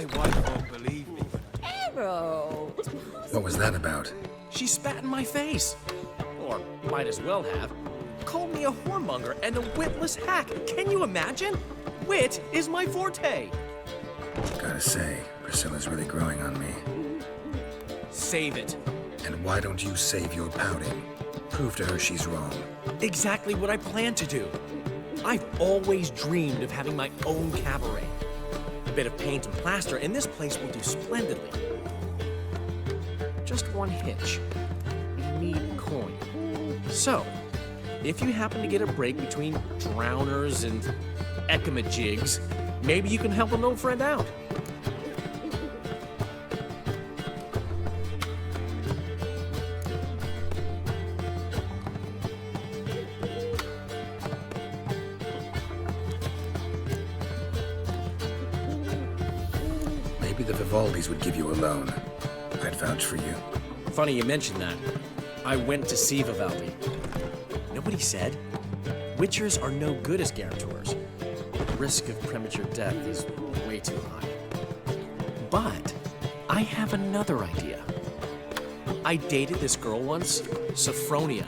My wife won't believe me. Geralt! What was that about? She spat in my face. Or might as well have. Called me a whoremonger and a witless hack. Can you imagine? Wit is my forte. Gotta say, Priscilla's really growing on me. Save it. And why don't you save your pouting? Prove to her she's wrong. Exactly what I plan to do. I've always dreamed of having my own cabaret. A bit of paint and plaster, and this place will do splendidly. Just one hitch. We need coin. So, if you happen to get a break between drowners and ecamajigs, maybe you can help an old friend out. Maybe the Vivaldis would give you a loan. I'd vouch for you. Funny you mentioned that. I went to see Vivaldi. Nobody said. Witchers are no good as guarantors. The risk of premature death is way too high. But I have another idea. I dated this girl once, Sophronia.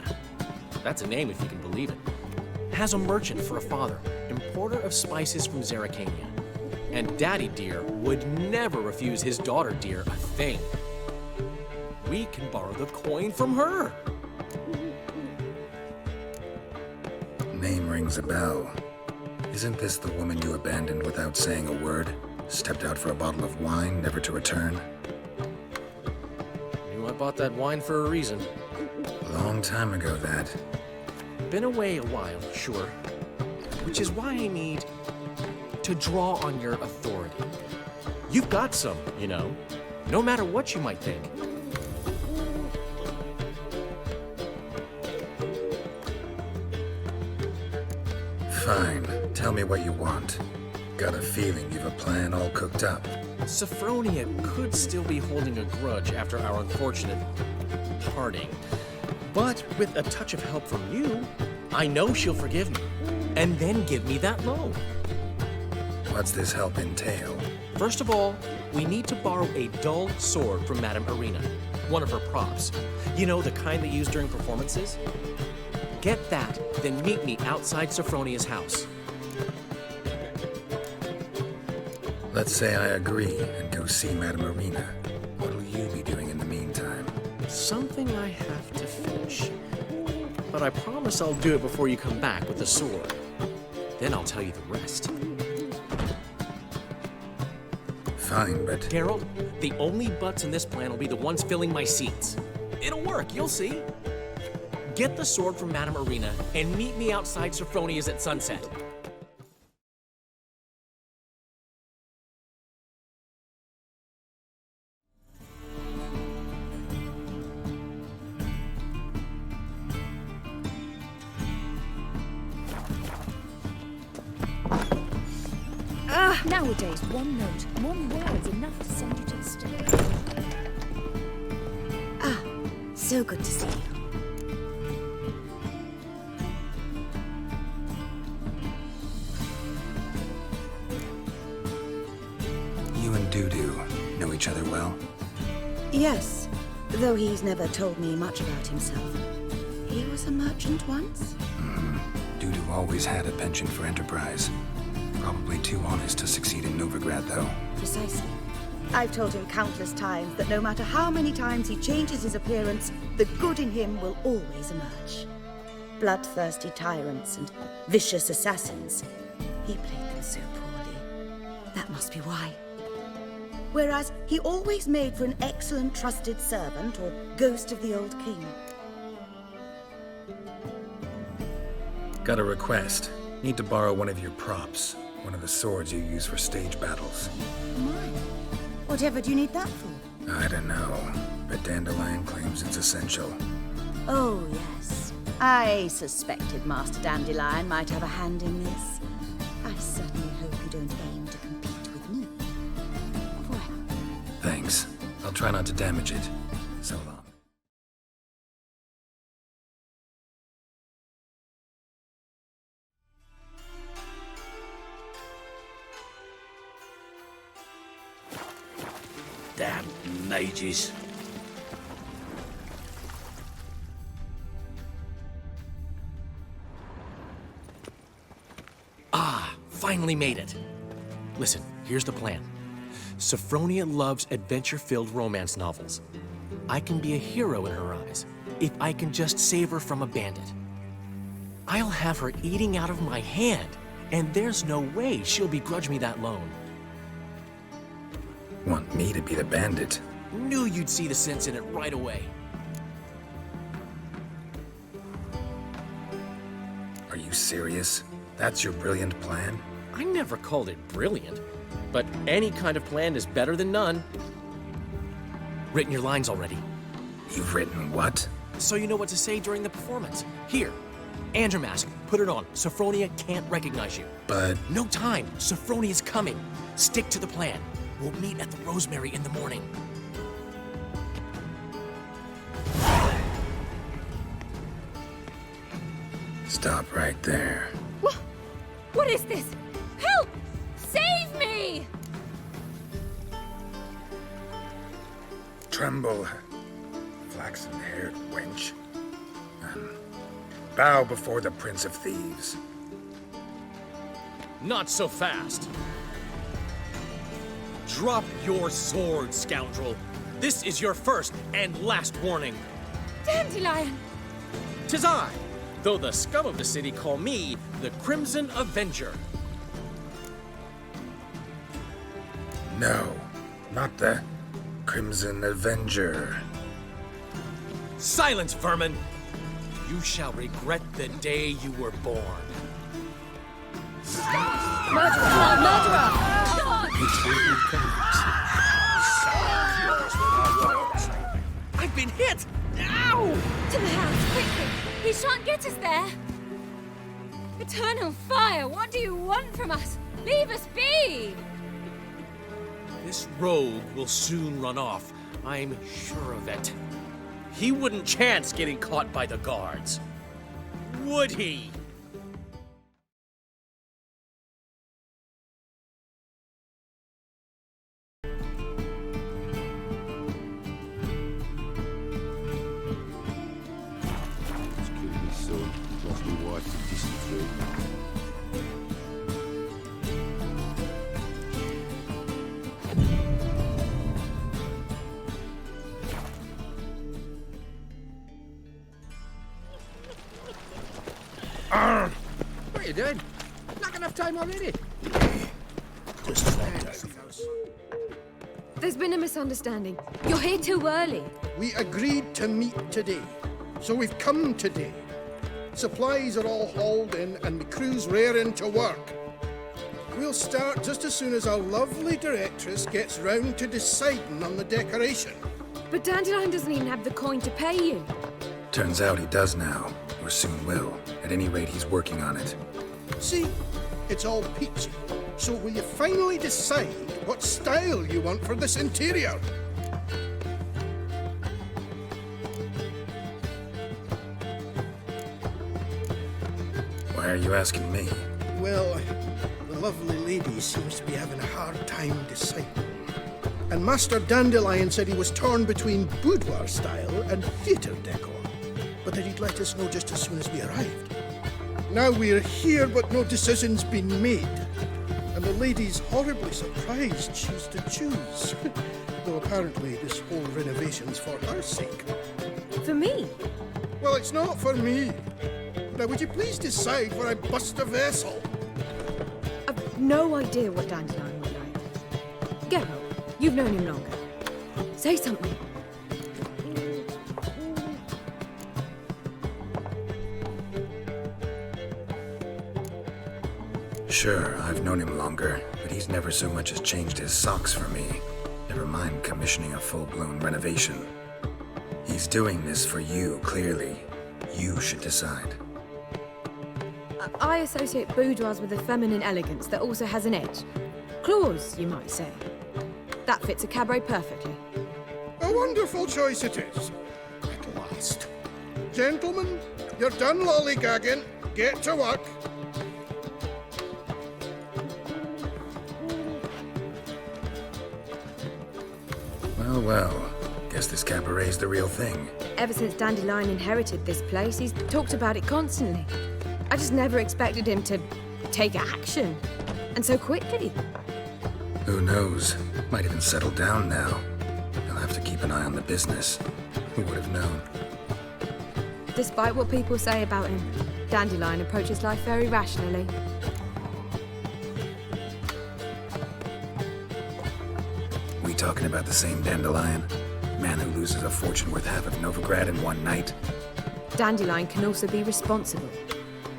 That's a name if you can believe it. Has a merchant for a father, importer of spices from Zerrikania. And Daddy Dear would never refuse his daughter Dear a thing. We can borrow the coin from her. Name rings a bell. Isn't this the woman you abandoned without saying a word? Stepped out for a bottle of wine, never to return? Knew I bought that wine for a reason. A long time ago, that. Been away a while, sure. Which is why I need to draw on your authority. You've got some, you know, no matter what you might think. Fine. Tell me what you want. Got a feeling you've a plan all cooked up. Sophronia could still be holding a grudge after our unfortunate parting. But with a touch of help from you, I know she'll forgive me. And then give me that loan. What's this help entail? First of all, we need to borrow a dull sword from Madame Irina, one of her props. You know, the kind they use during performances? Get that, then meet me outside Sophronia's house. Let's say I agree and go see Madame Irina. What'll you be doing in the meantime? Something I have to finish. But I promise I'll do it before you come back with the sword. Then I'll tell you the rest. Fine, but... Geralt, the only butts in this plan will be the ones filling my seats. It'll work, you'll see. Get the sword from Madame Irina and meet me outside Sophronia's at sunset. Nowadays, one note, one word's enough to send you to the stake. Ah, so good to see you. You and Dudu know each other well? Yes, though he's never told me much about himself. He was a merchant once? Dudu always had a penchant for enterprise. Probably too honest to succeed in Novigrad, though. Precisely. I've told him countless times that no matter how many times he changes his appearance, the good in him will always emerge. Bloodthirsty tyrants and vicious assassins. He played them so poorly. That must be why. Whereas he always made for an excellent trusted servant or ghost of the old king. Got a request. Need to borrow one of your props. One of the swords you use for stage battles. Mine? Whatever do you need that for? I don't know, but Dandelion claims it's essential. Oh, yes. I suspected Master Dandelion might have a hand in this. I certainly hope you don't aim to compete with me. Forever. Thanks. I'll try not to damage it. So long. Damn mages. Finally made it. Listen, here's the plan. Sophronia loves adventure-filled romance novels. I can be a hero in her eyes if I can just save her from a bandit. I'll have her eating out of my hand, and there's no way she'll begrudge me that loan. Want me to be the bandit? Knew you'd see the sense in it right away. Are you serious? That's your brilliant plan? I never called it brilliant, but any kind of plan is better than none. Written your lines already, You've written what? so you know what to say during the performance. Here, and your mask, put it on. Sophronia can't recognize you. But No time. Sophronia's coming. Stick to the plan. We'll meet at the Rosemary in the morning. stop right there. What is this? Help! Save me! Tremble, flaxen-haired wench. Bow before the Prince of Thieves. Not so fast. Drop your sword, scoundrel. This is your first and last warning. Dandelion! 'Tis I, though the scum of the city call me the Crimson Avenger. No, not the Crimson Avenger. Silence, vermin! You shall regret the day you were born. I've been hit! Ow! To the house, quickly! He shan't get us there! Eternal fire, what do you want from us? Leave us be! This rogue will soon run off. I'm sure of it. He wouldn't chance getting caught by the guards. Would he? What are you doing? Not enough time already. There's been a misunderstanding. You're here too early. We agreed to meet today, so we've come today. Supplies are all hauled in and the crew's raring to work. We'll start just as soon as our lovely directress gets round to deciding on the decoration. But Dandelion doesn't even have the coin to pay you. Turns out he does now, or soon will. At any rate, he's working on it. See, it's all peachy. So will you finally decide what style you want for this interior? Why are you asking me? Well, the lovely lady seems to be having a hard time deciding. And Master Dandelion said he was torn between boudoir style and theatre decor, but that he'd let us know just as soon as we arrived. Now we're here, but no decision's been made. And the lady's horribly surprised she's to choose. Though apparently this whole renovation's for her sake. For me? Well, it's not for me. Now, would you please decide where I bust a vessel? I've no idea what Dandelion would like. Geralt, you've known him longer. Say something. Sure, I've known him longer, but he's never so much as changed his socks for me. Never mind commissioning a full-blown renovation. He's doing this for you, clearly. You should decide. I associate boudoirs with a feminine elegance that also has an edge. Claws, you might say. That fits a cabaret perfectly. A wonderful choice it is. At last. Gentlemen, you're done lollygagging. Get to work. Oh well, guess this cabaret's the real thing. Ever since Dandelion inherited this place, he's talked about it constantly. I just never expected him to take action. And so quickly. Who knows? Might even settle down now. He'll have to keep an eye on the business. Who would have known? Despite what people say about him, Dandelion approaches life very rationally. We talking about the same Dandelion? Man who loses a fortune worth half of Novigrad in one night? Dandelion can also be responsible.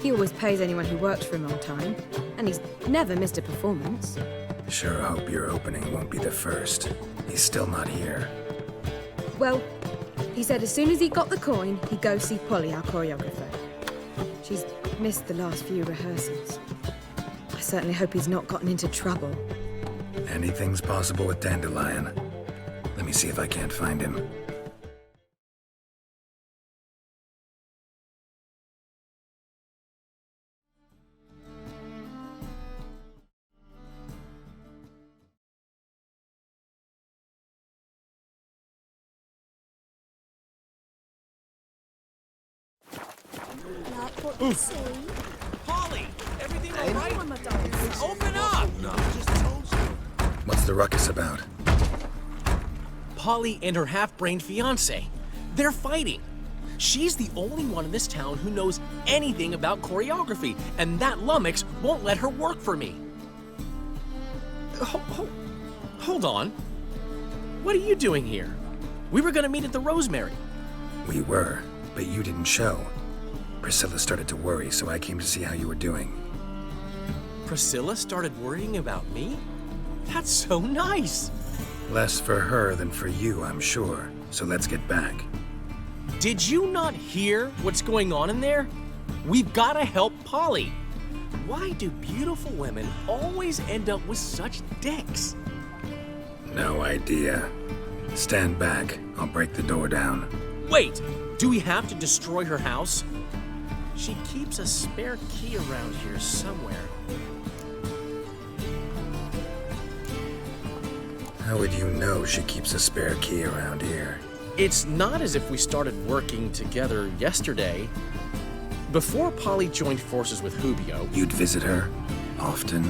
He always pays anyone who works for him on time, and he's never missed a performance. Sure hope your opening won't be the first. He's still not here. Well, he said as soon as he got the coin, he'd go see Polly, our choreographer. She's missed the last few rehearsals. I certainly hope he's not gotten into trouble. Anything's possible with Dandelion. Let me see if I can't find him. Like what you see? Polly! Everything all right? Open up! What's the ruckus about? Polly and her half-brained fiancé. They're fighting. She's the only one in this town who knows anything about choreography, and that lummox won't let her work for me. Hold on. What are you doing here? We were gonna meet at the Rosemary. We were, but you didn't show. Priscilla started to worry, so I came to see how you were doing. Priscilla started worrying about me? That's so nice. Less for her than for you, I'm sure. So let's get back. Did you not hear what's going on in there? We've gotta help Polly. Why do beautiful women always end up with such dicks? No idea. Stand back. I'll break the door down. Wait, do we have to destroy her house? She keeps a spare key around here somewhere. How would you know she keeps a spare key around here? It's not as if we started working together yesterday. Before Polly joined forces with Hubio, You'd visit her? Often?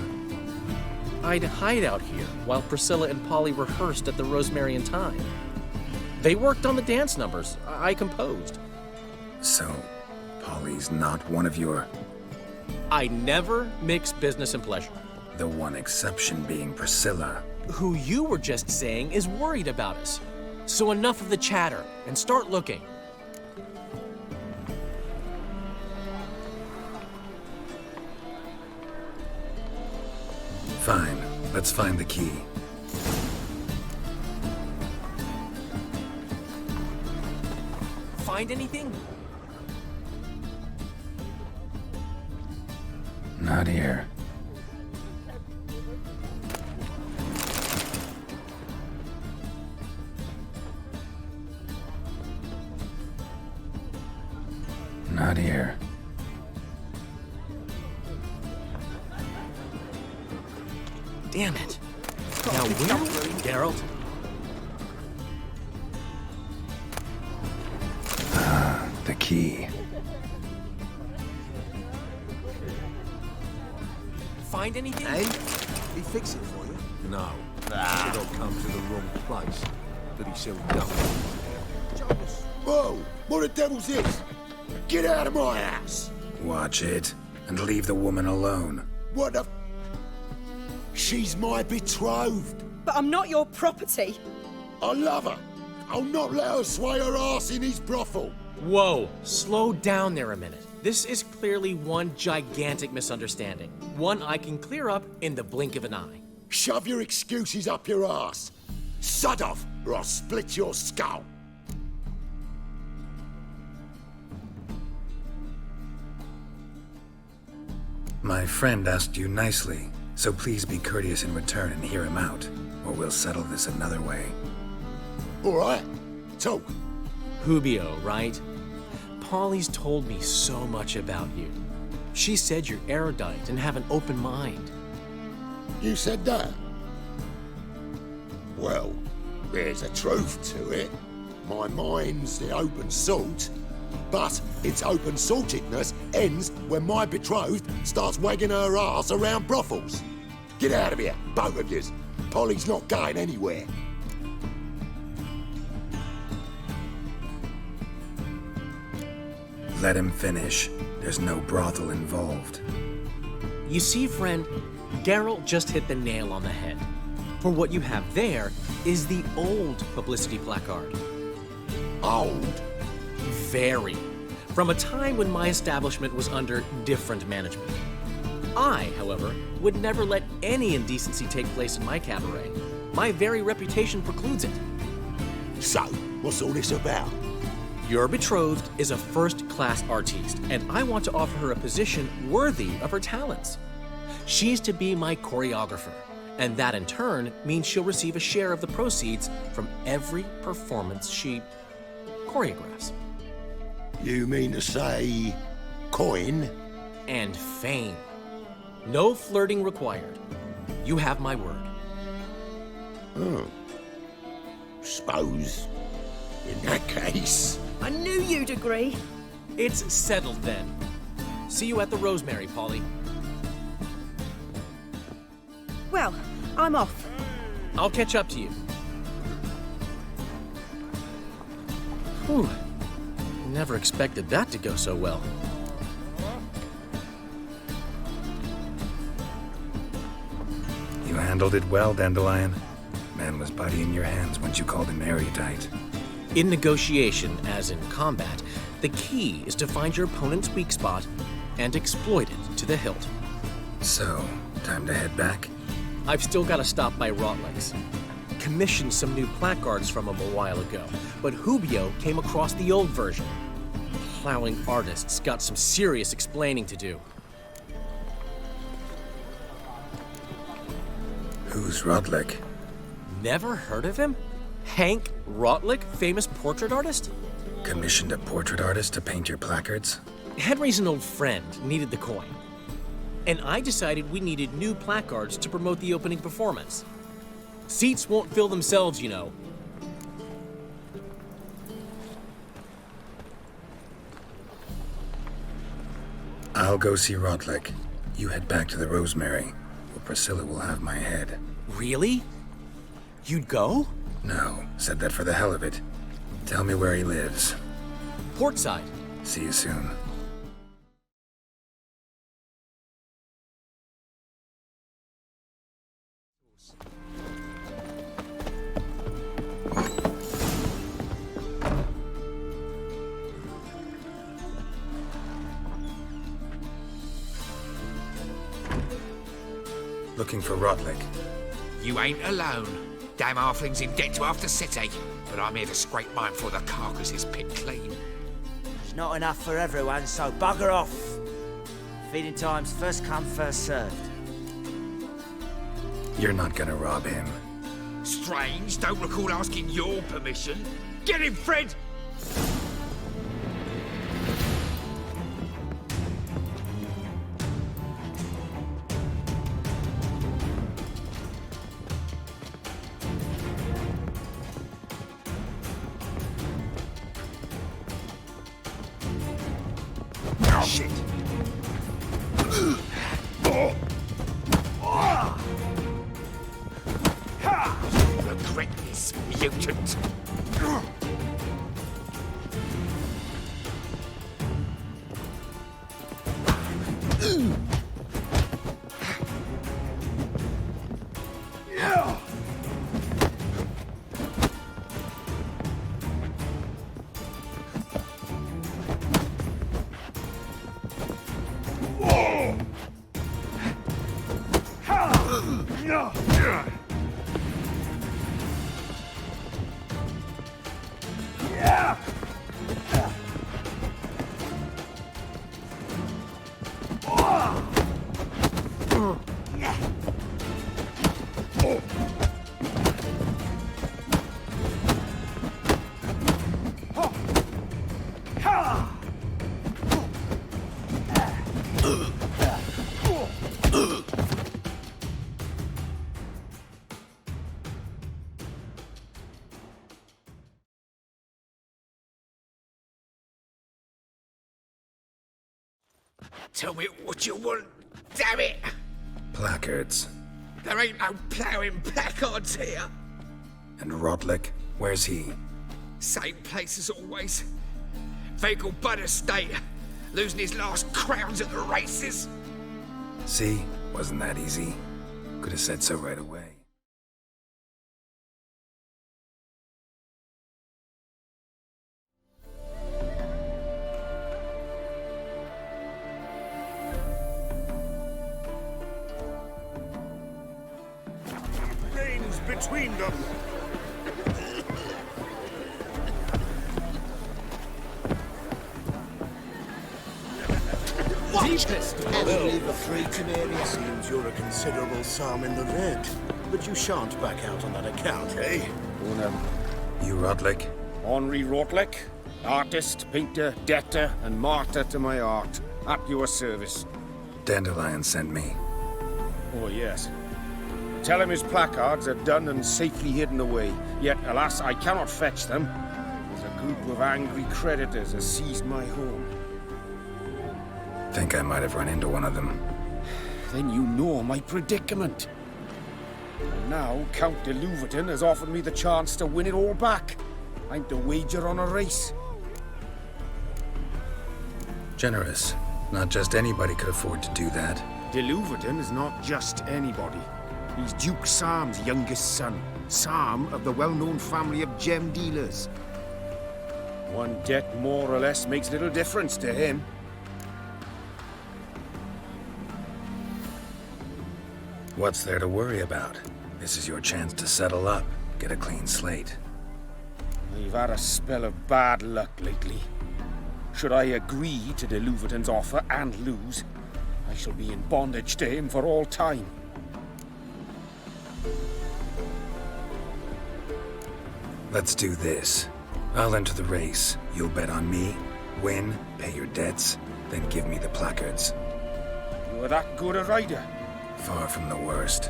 I'd hide out here while Priscilla and Polly rehearsed at the Rosemary and Thyme. They worked on the dance numbers I composed. So, Polly's not one of your... I never mix business and pleasure. The one exception being Priscilla. Who you were just saying is worried about us. So enough of the chatter and start looking. Fine. Let's find the key. Find anything? Not here. Not here. Damn it. Now where, Geralt? The key. Find anything? Hey, he fix it for you? No. Said I'll come to the wrong place. But he said no. Whoa! What the devil's this? Get out of my house! Watch it, and leave the woman alone. What the... She's my betrothed. But I'm not your property. I love her. I'll not let her sway her ass in his brothel. Whoa, slow down there a minute. This is clearly one gigantic misunderstanding. One I can clear up in the blink of an eye. Shove your excuses up your ass. Sod off, or I'll split your skull. My friend asked you nicely, so please be courteous in return and hear him out, or we'll settle this another way. All right, talk. Hubio, right? Polly's told me so much about you. She said you're erudite and have an open mind. You said that? Well, There's a truth to it. My mind's the open salt, but its open saltedness ends when my betrothed starts wagging her ass around brothels. Get out of here, both of yous. Polly's not going anywhere. Let him finish. There's no brothel involved. You see, friend, Geralt just hit the nail on the head. For what you have there is the old publicity placard. Old? Very. From a time when my establishment was under different management. I, however, would never let any indecency take place in my cabaret. My very reputation precludes it. So, what's all this about? Your betrothed is a first-class artiste, and I want to offer her a position worthy of her talents. She's to be my choreographer, and that in turn means she'll receive a share of the proceeds from every performance she choreographs. You mean to say... coin? And fame. No flirting required. You have my word. Suppose... in that case... I knew you'd agree. It's settled then. See you at the Rosemary, Polly. Well, I'm off. I'll catch up to you. Whew. Never expected that to go so well. You handled it well, Dandelion. Man was body in your hands once you called him erudite. In negotiation, as in combat, the key is to find your opponent's weak spot and exploit it to the hilt. So, time to head back? I've still got to stop by Rotlick's. Commissioned some new placards from him a while ago, but Hubio came across the old version. Plowing artists got some serious explaining to do. Who's Rotlick? Never heard of him? Hank Rotlick, famous portrait artist? Commissioned a portrait artist to paint your placards? Henry's an old friend, needed the coin. And I decided we needed new placards to promote the opening performance. Seats won't fill themselves, you know. I'll go see Rotlick. You head back to the Rosemary, where Priscilla will have my head. Really? You'd go? No, said that for the hell of it. Tell me where he lives. Portside. See you soon. Looking for Rotlick. You ain't alone. Damn halfling's in debt to half the city. But I'm here to scrape mine before the carcass is picked clean. There's not enough for everyone, so bugger off. Feeding time's first come, first served. You're not gonna rob him. Strange, don't recall asking your permission. Get him, Fred! Shit. Regret this, mutant. Tell me what you want, damn it! Placards. There ain't no ploughing placards here. And Rodlick, where's he? Same place as always. Vegal Bud Estate. Losing his last crowns at the races. See? Wasn't that easy? Could have said so right away. Reigns between them. Seems you're a considerable psalm in the red, but you shan't back out on that account, eh? You Rodlick? Henri Rotlick, artist, painter, debtor, and martyr to my art. At your service. Dandelion sent me. Oh, yes. Tell him his placards are done and safely hidden away. Yet, alas, I cannot fetch them, as a group of angry creditors has seized my home. Think I might have run into one of them. Then you know my predicament. And now, Count de Louverton has offered me the chance to win it all back. I'm to wager on a race. Generous. Not just anybody could afford to do that. De Louverton is not just anybody. He's Duke Sam's youngest son. Sam of the well-known family of gem dealers. One debt more or less makes little difference to him. What's there to worry about? This is your chance to settle up, get a clean slate. I've had a spell of bad luck lately. Should I agree to de Louverton's offer and lose, I shall be in bondage to him for all time. Let's do this. I'll enter the race. You'll bet on me, win, pay your debts, then give me the placards. You're that good a rider? Far from the worst.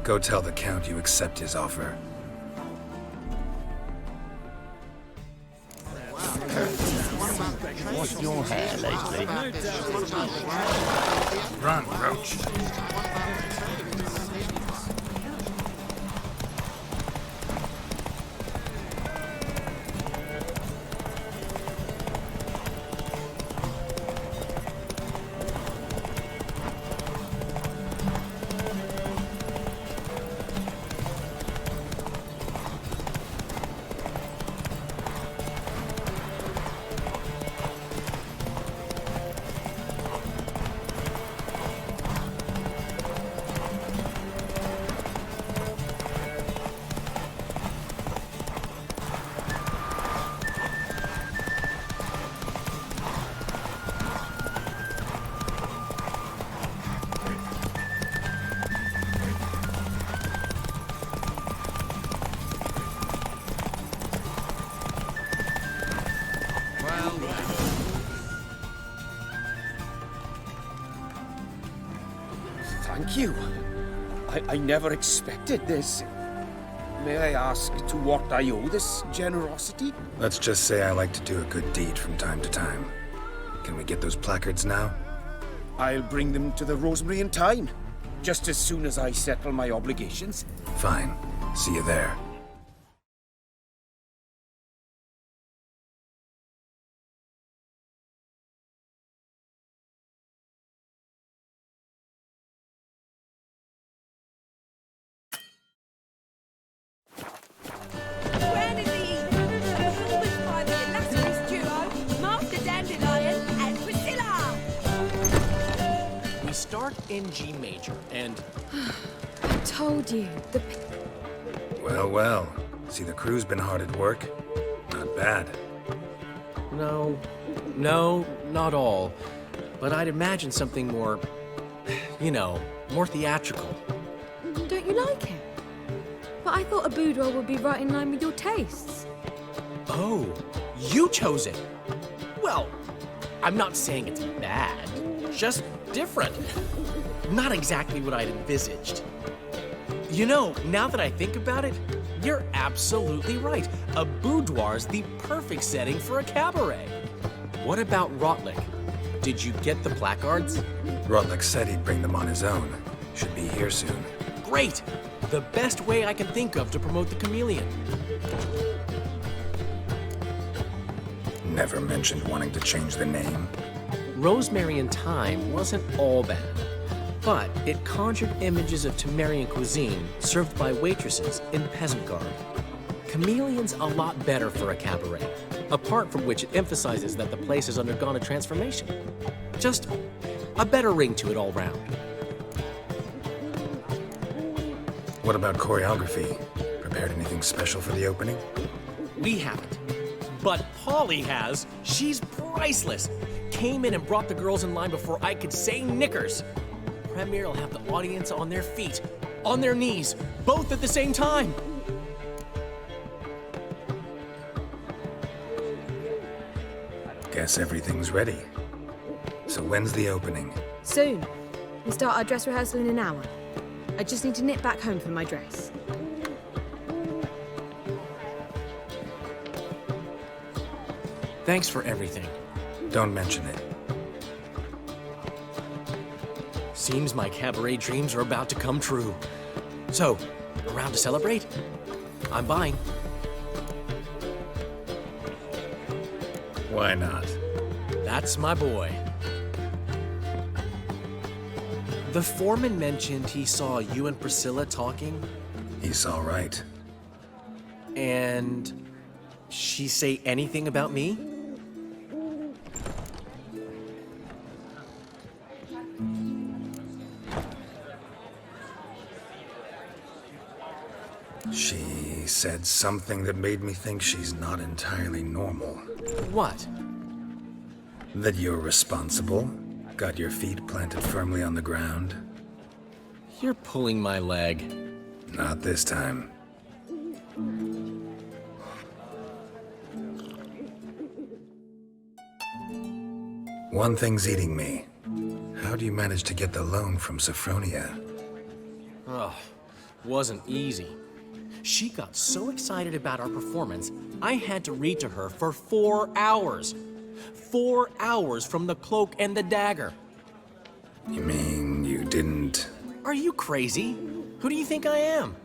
Go tell the Count you accept his offer. What's your hair lately? Run, Roach. Thank you. I never expected this. May I ask to what I owe this generosity? Let's just say I like to do a good deed from time to time. Can we get those placards now? I'll bring them to the Rosemary in time, just as soon as I settle my obligations. Fine. See you there. In G major, and... I told you, Well, well. See, the crew's been hard at work. Not bad. No, not all. But I'd imagine something more, you know, more theatrical. Don't you like it? But I thought a boudoir would be right in line with your tastes. Oh, you chose it. Well, I'm not saying it's bad, just different. Not exactly what I'd envisaged. You know, now that I think about it, you're absolutely right. A boudoir's the perfect setting for a cabaret. What about Rotlick? Did you get the placards? Rotlick said he'd bring them on his own. Should be here soon. Great! The best way I can think of to promote the chameleon. Never mentioned wanting to change the name. Rosemary and Thyme wasn't all bad, but it conjured images of Temerian cuisine served by waitresses in peasant garb. Chameleon's a lot better for a cabaret, apart from which it emphasizes that the place has undergone a transformation. Just a better ring to it all round. What about choreography? Prepared anything special for the opening? We haven't. But Polly has. She's priceless. Came in and brought the girls in line before I could say knickers. Premiere will have the audience on their feet, on their knees, both at the same time. Guess everything's ready. So when's the opening? Soon. We start our dress rehearsal in an hour. I just need to nip back home for my dress. Thanks for everything. Don't mention it. Seems my cabaret dreams are about to come true. So, around to celebrate? I'm buying. Why not? That's my boy. The foreman mentioned he saw you and Priscilla talking. He's all right. And she say anything about me? She said something that made me think she's not entirely normal. What? That you're responsible, got your feet planted firmly on the ground. You're pulling my leg. Not this time. One thing's eating me. How do you manage to get the loan from Sophronia? Oh, wasn't easy. She got so excited about our performance, I had to read to her for 4 hours. 4 hours from the Cloak and the Dagger. You mean you didn't... Are you crazy? Who do you think I am?